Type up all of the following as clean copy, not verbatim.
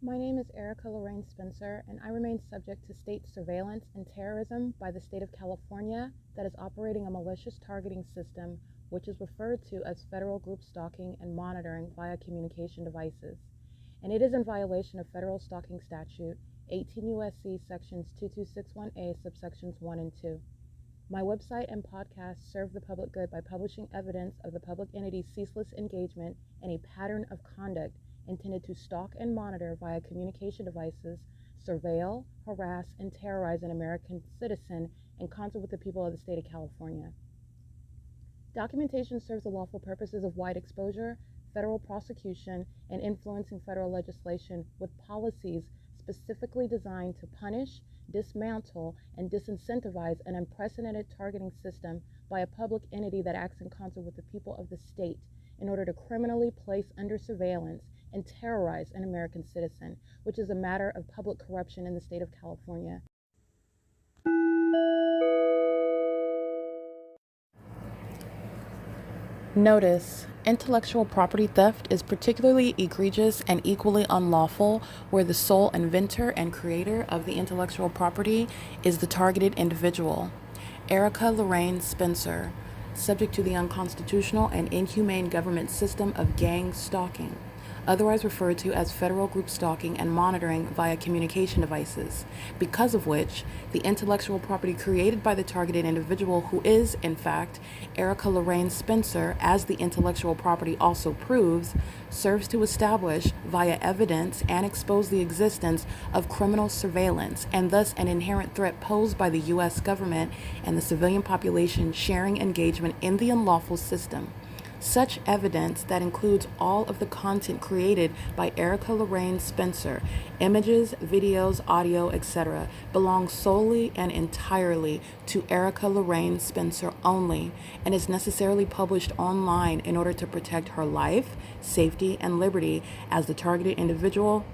My name is Erica Lorraine Spencer, and I remain subject to state surveillance and terrorism by the state of California that is operating a malicious targeting system which is referred to as federal group stalking and monitoring via communication devices. And it is in violation of federal stalking statute 18 U.S.C. sections 2261A subsections 1 and 2. My website and podcast serve the public good by publishing evidence of the public entity's ceaseless engagement in a pattern of conduct intended to stalk and monitor via communication devices, surveil, harass, and terrorize an American citizen in concert with the people of the state of California. Documentation serves the lawful purposes of wide exposure, federal prosecution, and influencing federal legislation with policies specifically designed to punish, dismantle, and disincentivize an unprecedented targeting system by a public entity that acts in concert with the people of the state in order to criminally place under surveillance and terrorize an American citizen, which is a matter of public corruption in the state of California. Notice: intellectual property theft is particularly egregious and equally unlawful where the sole inventor and creator of the intellectual property is the targeted individual. Erica Lorraine Spencer, subject to the unconstitutional and inhumane government system of gang stalking, otherwise referred to as federal group stalking and monitoring via communication devices, because of which the intellectual property created by the targeted individual, who is, in fact, Erica Lorraine Spencer, as the intellectual property also proves, serves to establish via evidence and expose the existence of criminal surveillance and thus an inherent threat posed by the U.S. government and the civilian population sharing engagement in the unlawful system. Such evidence, that includes all of the content created by Erica Lorraine Spencer, images, videos, audio, etc., belongs solely and entirely to Erica Lorraine Spencer only and is necessarily published online in order to protect her life, safety, and liberty as the targeted individual,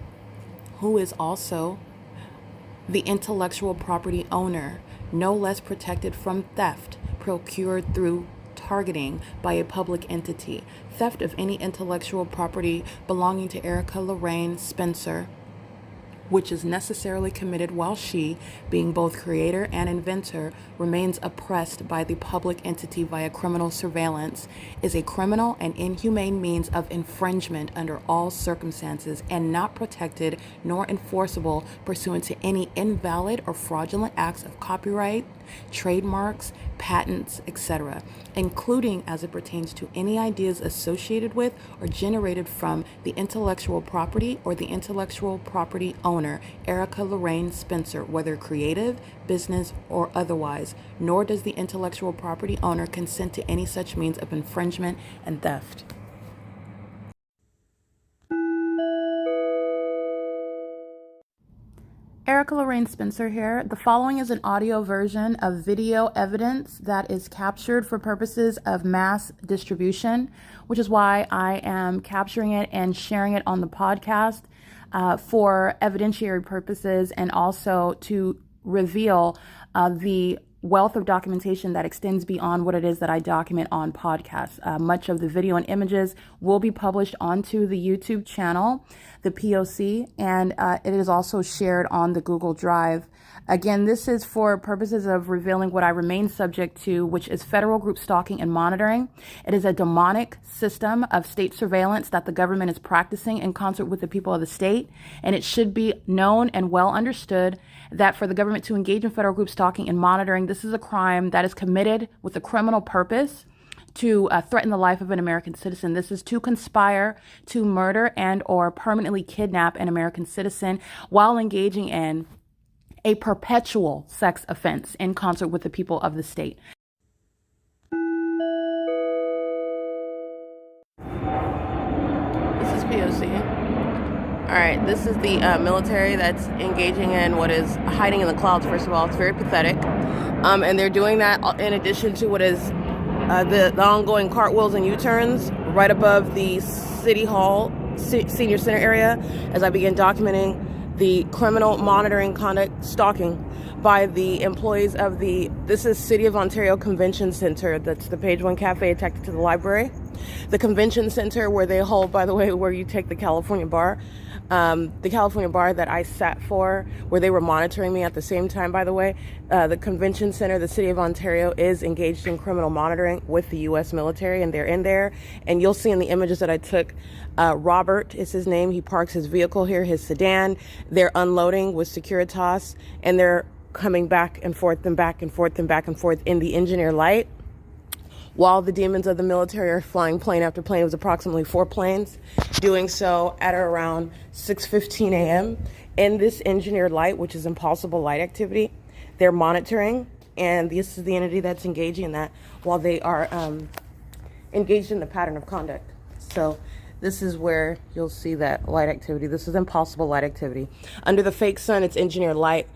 who is also the intellectual property owner, no less protected from theft procured through targeting by a public entity. Theft of any intellectual property belonging to Erica Lorraine Spencer, which is necessarily committed while she, being both creator and inventor, remains oppressed by the public entity via criminal surveillance, is a criminal and inhumane means of infringement under all circumstances and not protected nor enforceable pursuant to any invalid or fraudulent acts of copyright, trademarks, patents, etc., including as it pertains to any ideas associated with or generated from the intellectual property or the intellectual property owner, Erica Lorraine Spencer, whether creative, business, or otherwise, nor does the intellectual property owner consent to any such means of infringement and theft. Erica Lorraine Spencer here. The following is an audio version of video evidence that is captured for purposes of mass distribution, which is why I am capturing it and sharing it on the podcast for evidentiary purposes and also to reveal the wealth of documentation that extends beyond what it is that I document on podcasts. Much of the video and images will be published onto the YouTube channel, the P.O.C, and it is also shared on the Google Drive. Again, this is for purposes of revealing what I remain subject to, which is federal group stalking and monitoring. It is a demonic system of state surveillance that the government is practicing in concert with the people of the state, and it should be known and well understood that for the government to engage in federal group stalking and monitoring, this is a crime that is committed with a criminal purpose to threaten the life of an American citizen. This is to conspire to murder and or permanently kidnap an American citizen while engaging in a perpetual sex offense in concert with the people of the state. This is P.O.C. All right, this is the military that's engaging in what is hiding in the clouds, first of all. It's very pathetic. And they're doing that in addition to what is the ongoing cartwheels and U-turns right above the City Hall Senior Center area as I begin documenting the criminal monitoring conduct stalking by the employees of this is City of Ontario Convention Center. That's the Page One Cafe attached to the library. The convention center where they hold, by the way, where you take the California bar that I sat for, where they were monitoring me at the same time, by the way, the convention center, the city of Ontario is engaged in criminal monitoring with the U.S. military, and they're in there. And you'll see in the images that I took, Robert is his name. He parks his vehicle here, his sedan. They're unloading with Securitas, and they're coming back and forth and back and forth and back and forth in the engineer light, while the demons of the military are flying plane after plane. It was approximately 4 planes doing so at around 6:15 a.m. in this engineered light, which is impossible light activity. They're monitoring, and this is the entity that's engaging in that while they are engaged in the pattern of conduct. So this is where you'll see that light activity. This is impossible light activity. Under the fake sun, it's engineered light.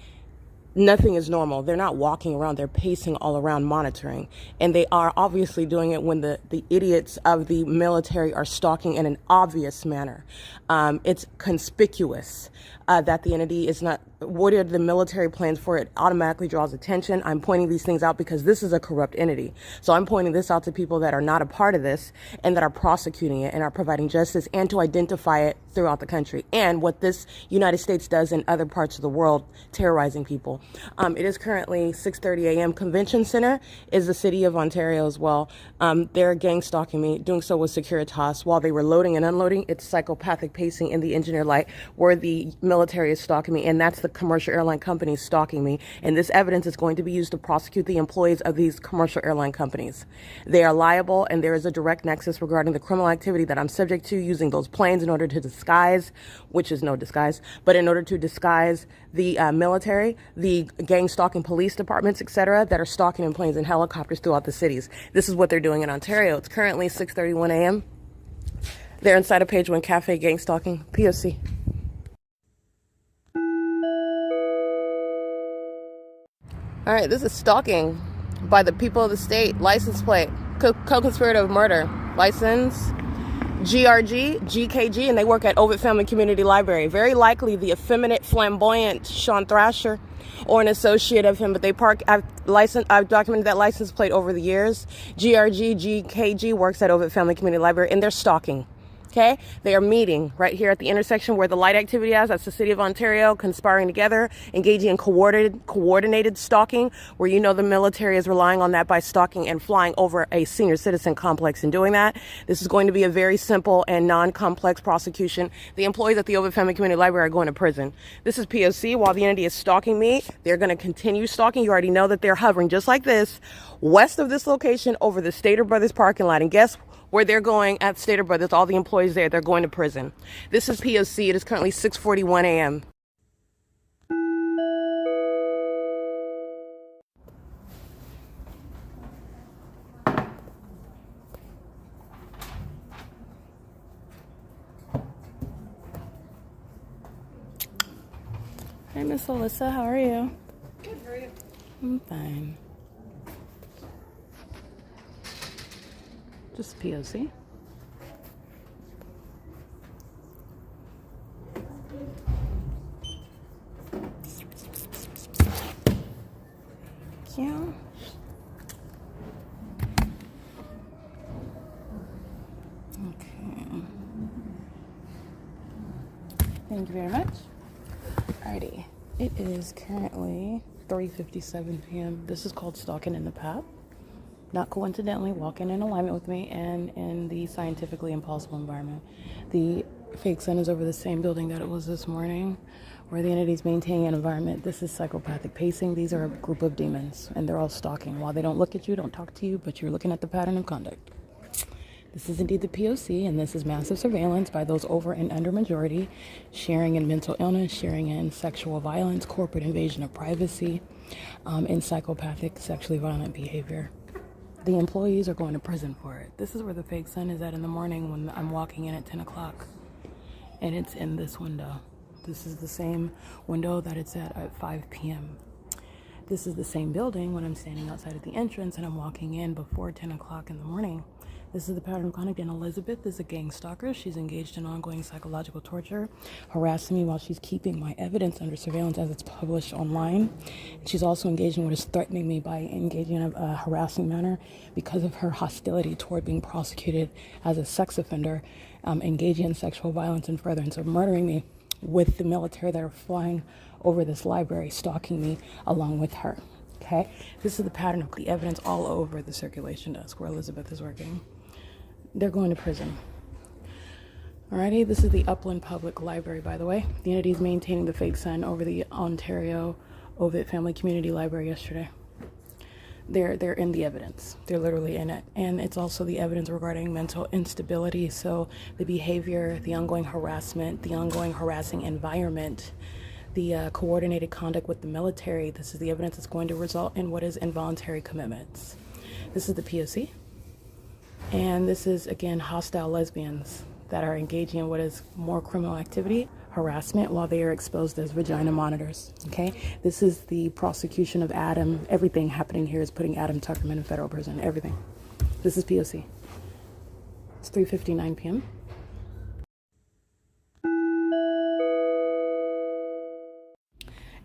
Nothing is normal. They're not walking around. They're pacing all around monitoring. And they are obviously doing it when the idiots of the military are stalking in an obvious manner. It's conspicuous that the entity is not, what are the military plans for it? Automatically draws attention. I'm pointing these things out because this is a corrupt entity. So I'm pointing this out to people that are not a part of this and that are prosecuting it and are providing justice, and to identify it throughout the country and what this United States does in other parts of the world, terrorizing people. It is currently 6:30 a.m. Convention Center is the city of Ontario as well. They're gang stalking me, doing so with Securitas while they were loading and unloading. It's psychopathic pacing in the engineer light where the military is stalking me, and that's the commercial airline companies stalking me. And this evidence is going to be used to prosecute the employees of these commercial airline companies. They are liable, and there is a direct nexus regarding the criminal activity that I'm subject to using those planes in order to disguise, which is no disguise, but in order to disguise the military, the gang stalking police departments, etc., that are stalking in planes and helicopters throughout the cities. This is what they're doing in Ontario. It's currently 6:31 a.m. They're inside a Page One Cafe gang stalking. P.O.C. All right, this is stalking by the people of the state. License plate, co-conspirator of murder. License, GRG, GKG, and they work at Ovid Family Community Library. Very likely the effeminate, flamboyant Sean Thrasher or an associate of him, but I've documented that license plate over the years. GRG, GKG works at Ovid Family Community Library, and they're stalking. Okay, they are meeting right here at the intersection where the light activity is. That's the city of Ontario conspiring together, engaging in coordinated stalking, where you know the military is relying on that by stalking and flying over a senior citizen complex and doing that. This is going to be a very simple and non-complex prosecution. The employees at the Ovid Family Community Library are going to prison. This is P.O.C. While the entity is stalking me, they're going to continue stalking. You already know that they're hovering just like this, west of this location over the Stater Brothers parking lot. And guess where they're going at Stater Brothers, all the employees there, they're going to prison. This is P.O.C. It is currently 6:41 a.m. Hey, Miss Alyssa, how are you? Good, how are you? I'm fine. Just P.O.C. Thank you. Okay. Thank you very much. Alrighty. It is currently 3:57 p.m. This is called stalking in the path. Not coincidentally, walking in alignment with me and in the scientifically impossible environment. The fake sun is over the same building that it was this morning, where the entity's maintaining an environment. This is psychopathic pacing. These are a group of demons, and they're all stalking. While they don't look at you, don't talk to you, but you're looking at the pattern of conduct. This is indeed the P.O.C., and this is massive surveillance by those over and under majority, sharing in mental illness, sharing in sexual violence, corporate invasion of privacy, and psychopathic sexually violent behavior. The employees are going to prison for it. This is where the fake sun is at in the morning when I'm walking in at 10 o'clock. And it's in this window. This is the same window that it's at 5 p.m. This is the same building when I'm standing outside at the entrance and I'm walking in before 10 o'clock in the morning. This is the pattern of conduct, and Elizabeth is a gang stalker. She's engaged in ongoing psychological torture, harassing me while she's keeping my evidence under surveillance as it's published online. She's also engaged in what is threatening me by engaging in a harassing manner because of her hostility toward being prosecuted as a sex offender, engaging in sexual violence and furtherance of murdering me with the military that are flying over this library, stalking me along with her. Okay, this is the pattern of the evidence all over the circulation desk where Elizabeth is working. They're going to prison. Alrighty, this is the Upland Public Library, by the way. The entity is maintaining the fake sign over the Ontario Ovid Family Community Library yesterday. They're in the evidence. They're literally in it. And it's also the evidence regarding mental instability. So the behavior, the ongoing harassment, the ongoing harassing environment, the coordinated conduct with the military. This is the evidence that's going to result in what is involuntary commitments. This is the P.O.C. And this is, again, hostile lesbians that are engaging in what is more criminal activity, harassment, while they are exposed as vagina monitors. Okay, this is the prosecution of Adam. Everything happening here is putting Adam Tuckerman in federal prison. Everything. This is P.O.C. It's 3:59 p.m.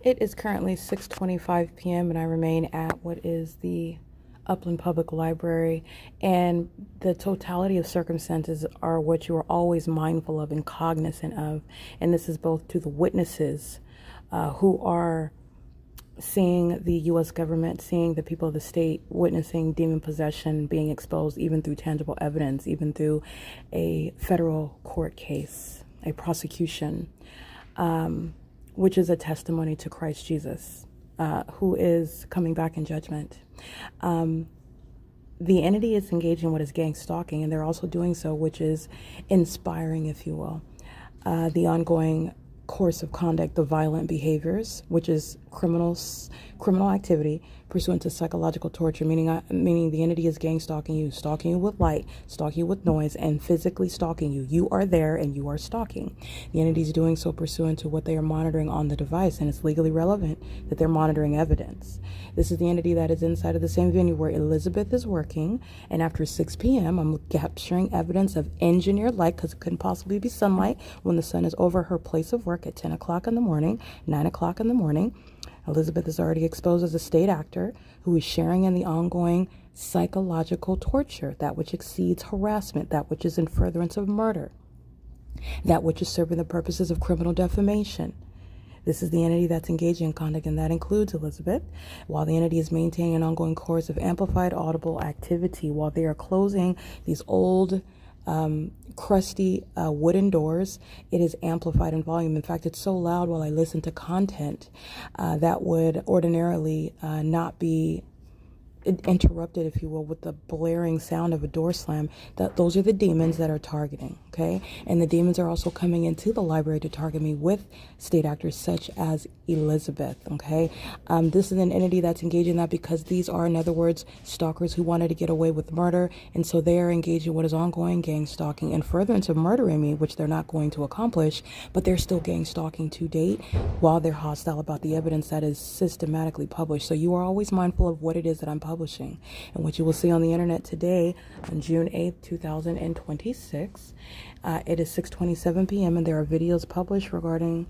It is currently 6:25 p.m. and I remain at what is the Upland Public Library, and the totality of circumstances are what you are always mindful of and cognizant of, and this is both to the witnesses who are seeing the U.S. government, seeing the people of the state, witnessing demon possession being exposed even through tangible evidence, even through a federal court case, a prosecution, which is a testimony to Christ Jesus, who is coming back in judgment. The entity is engaging in what is gang stalking, and they're also doing so, which is inspiring, if you will, the ongoing course of conduct, the violent behaviors, which is criminal activity pursuant to psychological torture, meaning the entity is gang stalking you with light, stalking you with noise, and physically stalking you. You are there and you are stalking. The entity is doing so pursuant to what they are monitoring on the device, and it's legally relevant that they're monitoring evidence. This is the entity that is inside of the same venue where Elizabeth is working, and after 6 p.m., I'm capturing evidence of engineered light, because it couldn't possibly be sunlight when the sun is over her place of work at 10 o'clock in the morning, 9 o'clock in the morning. Elizabeth is already exposed as a state actor who is sharing in the ongoing psychological torture, that which exceeds harassment, that which is in furtherance of murder, that which is serving the purposes of criminal defamation. This is the entity that's engaging in conduct, and that includes Elizabeth, while the entity is maintaining an ongoing course of amplified audible activity while they are closing these old crusty wooden doors. It is amplified in volume. In fact, it's so loud while I listen to content that would ordinarily not be interrupted, if you will, with the blaring sound of a door slam. That those are the demons that are targeting, okay? And the demons are also coming into the library to target me with state actors such as Elizabeth, okay? This is an entity that's engaging in that because these are, in other words, stalkers who wanted to get away with murder, and so they are engaging in what is ongoing gang stalking and furtherance of murdering me, which they're not going to accomplish, but they're still gang stalking to date while they're hostile about the evidence that is systematically published. So you are always mindful of what it is that I'm publishing, and what you will see on the internet today on June 8th, 2026. It is 6:27 p.m. and there are videos published regarding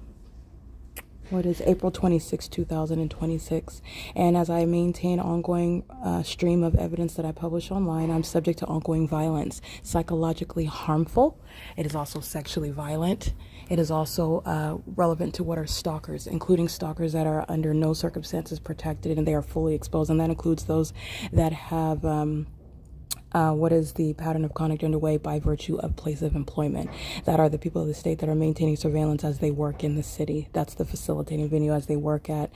what is April 26, 2026. And as I maintain ongoing stream of evidence that I publish online, I'm subject to ongoing violence, psychologically harmful. It is also sexually violent. It is also relevant to what are stalkers, including stalkers that are under no circumstances protected and they are fully exposed. And that includes those that have what is the pattern of conduct underway by virtue of place of employment. That are the people of the state that are maintaining surveillance as they work in the city. That's the facilitating venue as they work at,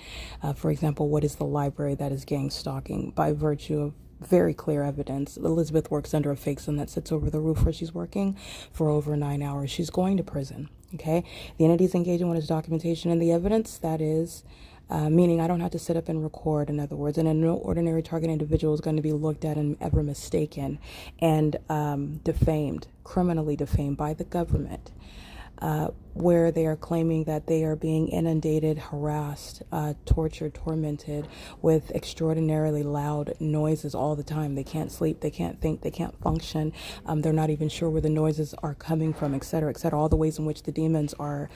for example, what is the library that is gang stalking by virtue of very clear evidence. Elizabeth works under a fake sun that sits over the roof where she's working for over 9 hours. She's going to prison, okay? The entity is engaging with its documentation and the evidence that is meaning I don't have to sit up and record, in other words, and no ordinary target individual is going to be looked at and ever mistaken and defamed, criminally defamed by the government. where they are claiming that they are being inundated, harassed, tortured, tormented with extraordinarily loud noises all the time. They can't sleep, they can't think, they can't function. They're not even sure where the noises are coming from, etc., etc. All the ways in which the demons are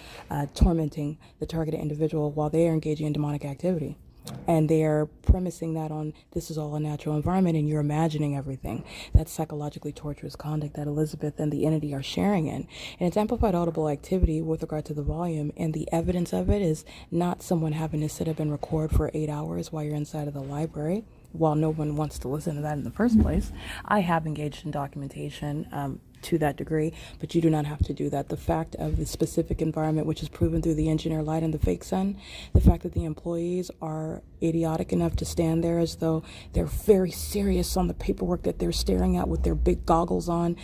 tormenting the targeted individual while they are engaging in demonic activity. And they are premising that on this is all a natural environment and you're imagining everything. That's psychologically torturous conduct that Elizabeth and the entity are sharing in. And it's amplified audible activity with regard to the volume. And the evidence of it is not someone having to sit up and record for 8 hours while you're inside of the library, while no one wants to listen to that in the first place. I have engaged in documentation to that degree, but you do not have to do that. The fact of the specific environment, which is proven through the engineer light and the fake sun, the fact that the employees are idiotic enough to stand there as though they're very serious on the paperwork that they're staring at with their big goggles on,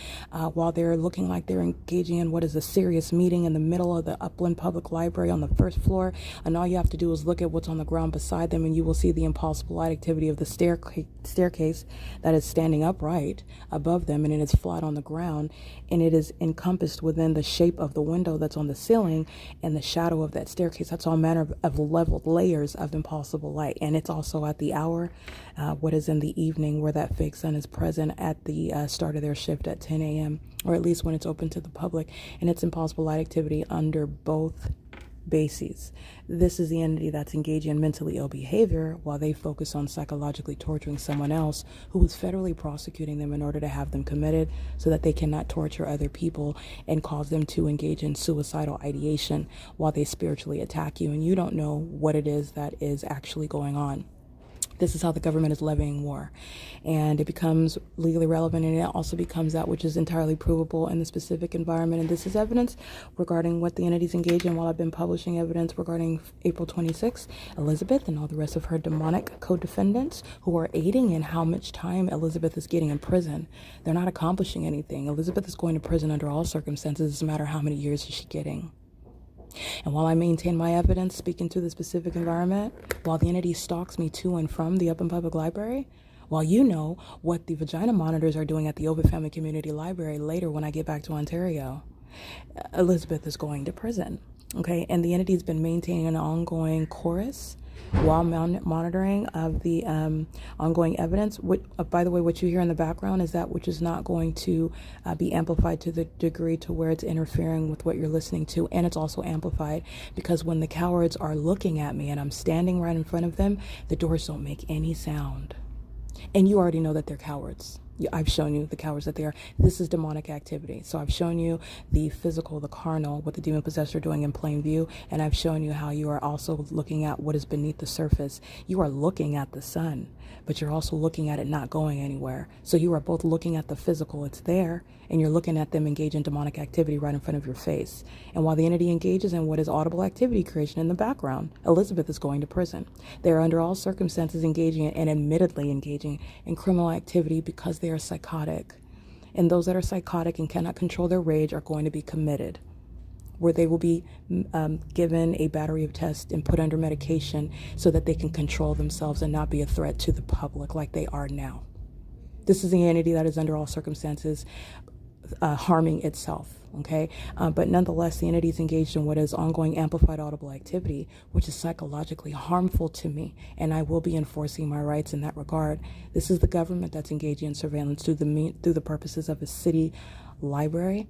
while they're looking like they're engaging in what is a serious meeting in the middle of the Upland Public Library on the first floor, and all you have to do is look at what's on the ground beside them and you will see the impossible light activity of the staircase that is standing upright above them, and it is flat on the ground, and it is encompassed within the shape of the window that's on the ceiling and the shadow of that staircase. That's all manner of leveled layers of impossible light. And it's also at the hour, what is in the evening, where that fake sun is present at the start of their shift at 10 a.m., or at least when it's open to the public, and it's impossible light activity under both bases. This is the entity that's engaging in mentally ill behavior while they focus on psychologically torturing someone else who is federally prosecuting them in order to have them committed so that they cannot torture other people and cause them to engage in suicidal ideation while they spiritually attack you, and you don't know what it is that is actually going on. This is how the government is levying war, and it becomes legally relevant, and it also becomes that which is entirely provable in the specific environment. And this is evidence regarding what the entities engage in. While I've been publishing evidence regarding April 26th, Elizabeth and all the rest of her demonic co-defendants who are aiding in how much time Elizabeth is getting in prison, they're not accomplishing anything. Elizabeth is going to prison under all circumstances, no matter how many years is she getting. And while I maintain my evidence speaking to the specific environment, while the entity stalks me to and from the Upland Public Library, while you know what the vagina monitors are doing at the Ovid Family Community Library later when I get back to Ontario, Elizabeth is going to prison. Okay, and the entity's been maintaining an ongoing chorus while monitoring of the ongoing evidence. By the way, what you hear in the background is that which is not going to be amplified to the degree to where it's interfering with what you're listening to. And it's also amplified because when the cowards are looking at me and I'm standing right in front of them, the doors don't make any sound. And you already know that they're cowards. I've shown you the cowards that they are. This is demonic activity. So I've shown you the physical, the carnal, what the demon possessed are doing in plain view. And I've shown you how you are also looking at what is beneath the surface. You are looking at the sun, but you're also looking at it not going anywhere. So you are both looking at the physical, it's there, and you're looking at them engage in demonic activity right in front of your face. And while the entity engages in what is audible activity creation in the background, Elizabeth is going to prison. They are under all circumstances engaging and admittedly engaging in criminal activity because they are psychotic. And those that are psychotic and cannot control their rage are going to be committed, where they will be given a battery of tests and put under medication so that they can control themselves and not be a threat to the public like they are now. This is the entity that is under all circumstances harming itself, okay? But nonetheless, the entity is engaged in what is ongoing amplified audible activity, which is psychologically harmful to me, and I will be enforcing my rights in that regard. This is the government that's engaging in surveillance through the purposes of a city library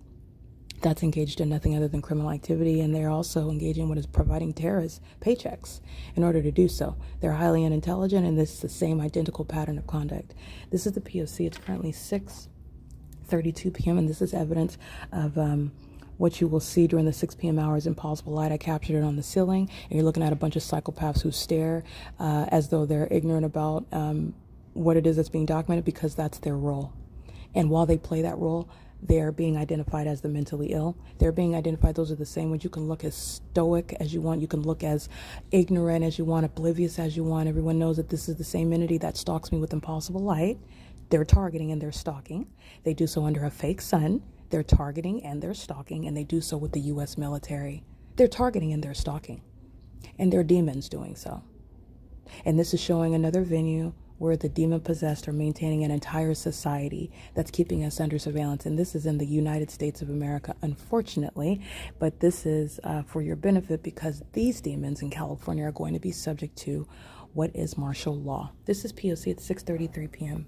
that's engaged in nothing other than criminal activity, and they're also engaging in what is providing terrorists paychecks in order to do so. They're highly unintelligent, and this is the same identical pattern of conduct. This is the P.O.C. It's currently 6:32 p.m., and this is evidence of what you will see during the 6 p.m. hours in possible light. I captured it on the ceiling, and you're looking at a bunch of psychopaths who stare as though they're ignorant about what it is that's being documented, because that's their role. And while they play that role, they're being identified as the mentally ill. They're being identified, those are the same ones. You can look as stoic as you want. You can look as ignorant as you want, oblivious as you want. Everyone knows that this is the same entity that stalks me with impossible light. They're targeting and they're stalking. They do so under a fake sun. They're targeting and they're stalking, and they do so with the U.S. military. They're targeting and they're stalking, and they're demons doing so. And this is showing another venue where the demon-possessed are maintaining an entire society that's keeping us under surveillance. And this is in the United States of America, unfortunately. But this is for your benefit, because these demons in California are going to be subject to what is martial law. This is P.O.C. at 6:33 p.m.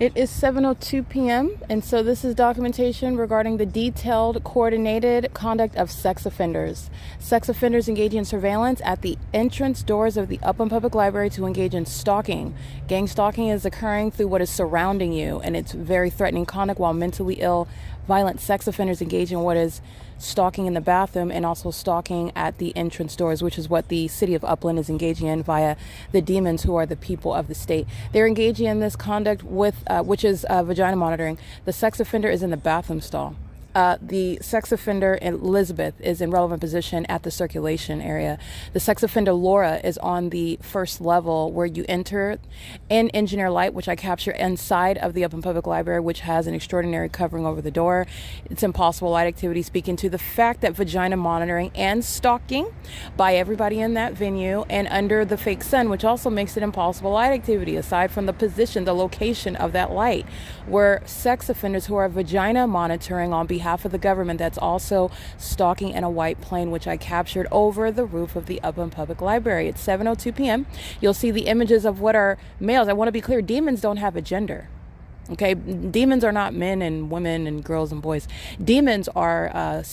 It is 7:02 p.m. and so this is documentation regarding the detailed, coordinated conduct of sex offenders. Sex offenders engaging in surveillance at the entrance doors of the Upland Public Library to engage in stalking. Gang stalking is occurring through what is surrounding you, and it's very threatening conduct, while mentally ill, violent sex offenders engage in what is stalking in the bathroom and also stalking at the entrance doors, which is what the city of Upland is engaging in via the demons, who are the people of the state. They're engaging in this conduct with, which is vagina monitoring. The sex offender is in the bathroom stall. The sex offender, Elizabeth, is in relevant position at the circulation area. The sex offender, Laura, is on the first level where you enter in engineer light, which I capture inside of the Upland Public Library, which has an extraordinary covering over the door. It's impossible light activity, speaking to the fact that vagina monitoring and stalking by everybody in that venue and under the fake sun, which also makes it impossible light activity, aside from the position, the location of that light, where sex offenders who are vagina monitoring on behalf of the government, that's also stalking in a white plane, which I captured over the roof of the Upland Public Library. It's 7:02 p.m. You'll see the images of what are males. I want to be clear, demons don't have a gender. Okay, demons are not men and women and girls and boys. Demons are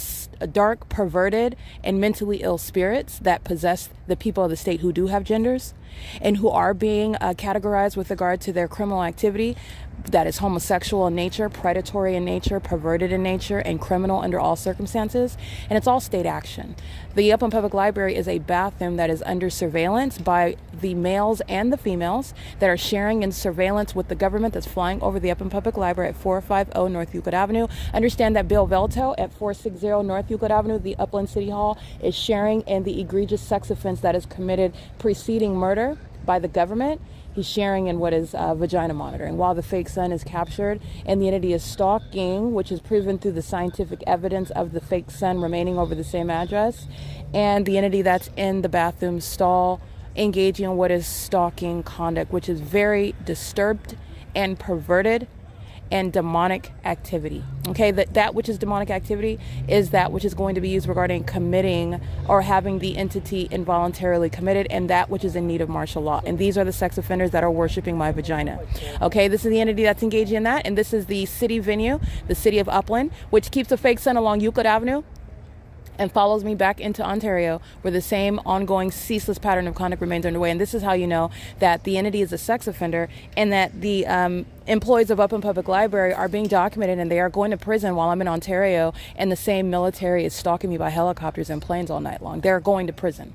dark, perverted, and mentally ill spirits that possess the people of the state who do have genders and who are being categorized with regard to their criminal activity that is homosexual in nature, predatory in nature, perverted in nature, and criminal under all circumstances. And it's all state action. The Upland Public Library is a bathroom that is under surveillance by the males and the females that are sharing in surveillance with the government that's flying over the Upland Public Library at 450 North Euclid Avenue. Understand that Bill Velto at 460 North Euclid Avenue, the Upland City Hall, is sharing in the egregious sex offense that is committed preceding murder by the government. He's sharing in what is vagina monitoring, while the fake sun is captured, and the entity is stalking, which is proven through the scientific evidence of the fake sun remaining over the same address, and the entity that's in the bathroom stall engaging in what is stalking conduct, which is very disturbed and perverted and demonic activity. Okay, that which is demonic activity is that which is going to be used regarding committing or having the entity involuntarily committed, and that which is in need of martial law. And these are the sex offenders that are worshiping my vagina. Okay, this is the entity that's engaging in that, and this is the city venue, the city of Upland, which keeps a fake sun along Euclid Avenue and follows me back into Ontario, where the same ongoing ceaseless pattern of conduct remains underway. And this is how you know that the entity is a sex offender, and that the employees of Upland Public Library are being documented, and they are going to prison while I'm in Ontario, and the same military is stalking me by helicopters and planes all night long. They're going to prison.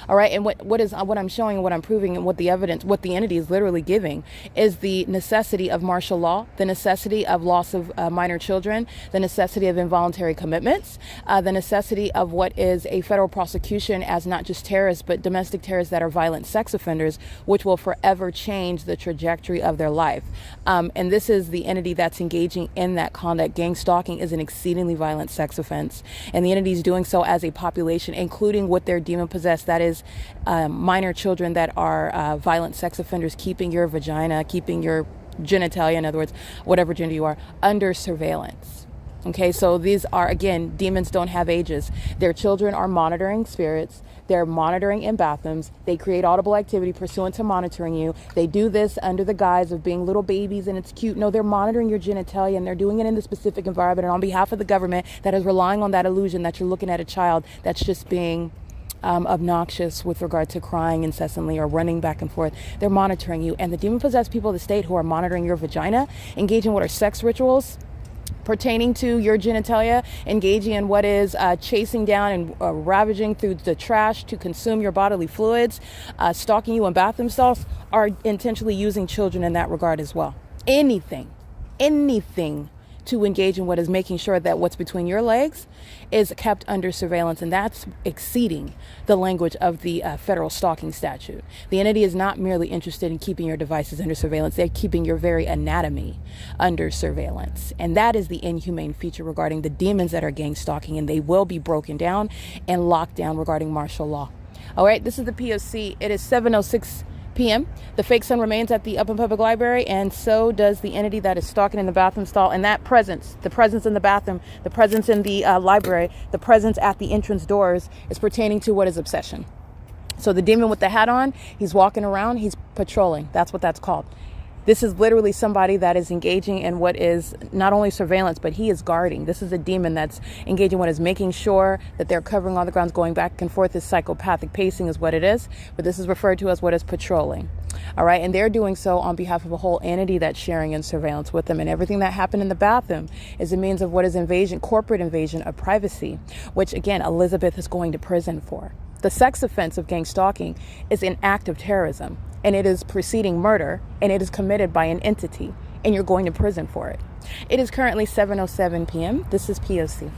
All right, and what I'm showing and what I'm proving and what the evidence, what the entity is literally giving, is the necessity of martial law, the necessity of loss of minor children, the necessity of involuntary commitments, the necessity of what is a federal prosecution as not just terrorists, but domestic terrorists that are violent sex offenders, which will forever change the trajectory of their life. And this is the entity that's engaging in that conduct. Gang stalking is an exceedingly violent sex offense, and the entity is doing so as a population, including with their demon-possessed, that is minor children that are violent sex offenders, keeping your vagina, keeping your genitalia, in other words, whatever gender you are, under surveillance. Okay, so these are, again, demons don't have ages. Their children are monitoring spirits. They're monitoring in bathrooms. They create audible activity pursuant to monitoring you. They do this under the guise of being little babies and it's cute. No, they're monitoring your genitalia, and they're doing it in the specific environment and on behalf of the government that is relying on that illusion that you're looking at a child that's just being obnoxious with regard to crying incessantly or running back and forth. They're monitoring you. And the demon-possessed people of the state who are monitoring your vagina, engaging in what are sex rituals pertaining to your genitalia, engaging in what is chasing down and ravaging through the trash to consume your bodily fluids, stalking you in bathroom stalls, are intentionally using children in that regard as well. Anything to engage in what is making sure that what's between your legs is kept under surveillance, and that's exceeding the language of the federal stalking statute. The entity is not merely interested in keeping your devices under surveillance, they're keeping your very anatomy under surveillance. And that is the inhumane feature regarding the demons that are gang stalking, and they will be broken down and locked down regarding martial law. All right, this is the P.O.C. It is 7:06 p.m. The fake sun remains at the Upland Public Library, and so does the entity that is stalking in the bathroom stall. And that presence, the presence in the bathroom, the presence in the library, the presence at the entrance doors is pertaining to what is obsession. So the demon with the hat on, he's walking around, he's patrolling. That's what that's called. This is literally somebody that is engaging in what is not only surveillance, but he is guarding. This is a demon that's engaging what is making sure that they're covering all the grounds, going back and forth. This psychopathic pacing is what it is, but this is referred to as what is patrolling. All right, and they're doing so on behalf of a whole entity that's sharing in surveillance with them. And everything that happened in the bathroom is a means of what is invasion, corporate invasion of privacy, which again, Elizabeth is going to prison for. The sex offense of gang stalking is an act of terrorism, and it is preceding murder, and it is committed by an entity, and you're going to prison for it. It is currently 7:07 p.m. This is P.O.C.